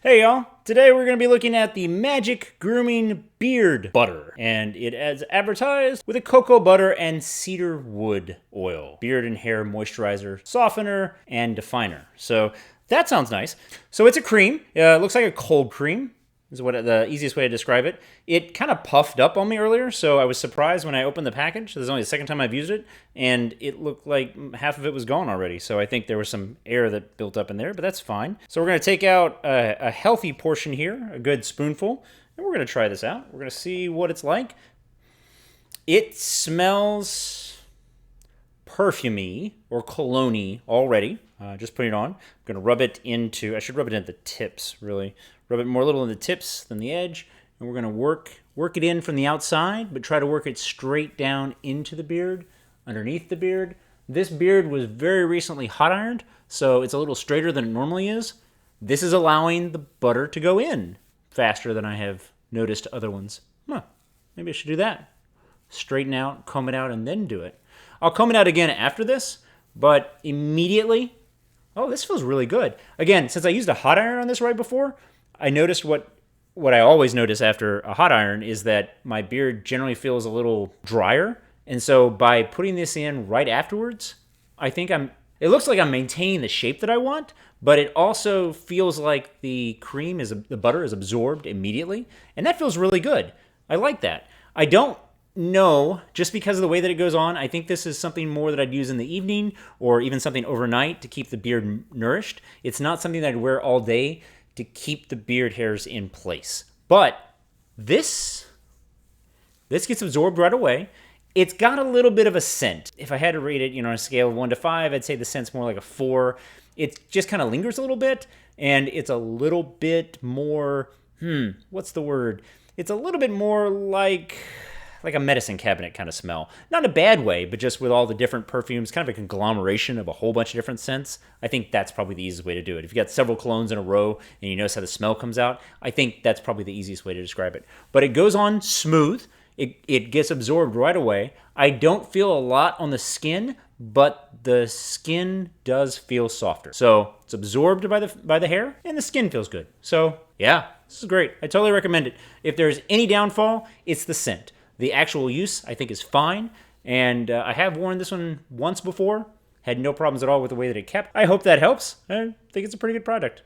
Hey y'all, today we're going to be looking at the Magic Grooming Beard Butter, and it is advertised with a cocoa butter and cedar wood oil. Beard and hair moisturizer, softener, and definer. So that sounds nice. So it's a cream. It looks like a cold cream. Is what the easiest way to describe it. It kind of puffed up on me earlier, so I was surprised when I opened the package. This is only the second time I've used it, and it looked like half of it was gone already. So I think there was some air that built up in there, but that's fine. So we're going to take out a healthy portion here, a good spoonful, and we're going to try this out. We're going to see what it's like. It smells perfumey or cologne-y already. Just putting it on. I'm going to rub it into, I should rub it into the tips, really. Rub it more a little in the tips than the edge. And we're going to work it in from the outside, but try to work it straight down into the beard, underneath the beard. This beard was very recently hot ironed, so it's a little straighter than it normally is. This is allowing the butter to go in faster than I have noticed other ones. Maybe I should do that. Straighten out, comb it out, and then do it. I'll comb it out again after this, but immediately, oh, this feels really good. Again, since I used a hot iron on this right before, I noticed what I always notice after a hot iron is that my beard generally feels a little drier. And so by putting this in right afterwards, I think it looks like I'm maintaining the shape that I want, but it also feels like the butter is absorbed immediately. And that feels really good. I like that. I don't know, just because of the way that it goes on, I think this is something more that I'd use in the evening or even something overnight to keep the beard nourished. It's not something that I'd wear all day to keep the beard hairs in place. But this gets absorbed right away. It's got a little bit of a scent. If I had to rate it, on a scale of 1 to 5, I'd say the scent's more like a 4. It just kind of lingers a little bit, and it's a little bit more, what's the word? It's a little bit more like a medicine cabinet kind of smell. Not in a bad way, but just with all the different perfumes, kind of a conglomeration of a whole bunch of different scents. I think that's probably the easiest way to do it. If you got several colognes in a row and you notice how the smell comes out, I think that's probably the easiest way to describe it. But it goes on smooth. It gets absorbed right away. I don't feel a lot on the skin, but the skin does feel softer. So it's absorbed by the hair, and the skin feels good. So yeah, this is great. I totally recommend it. If there's any downfall, it's the scent. The actual use, I think, is fine, and I have worn this one once before. Had no problems at all with the way that it kept. I hope that helps. I think it's a pretty good product.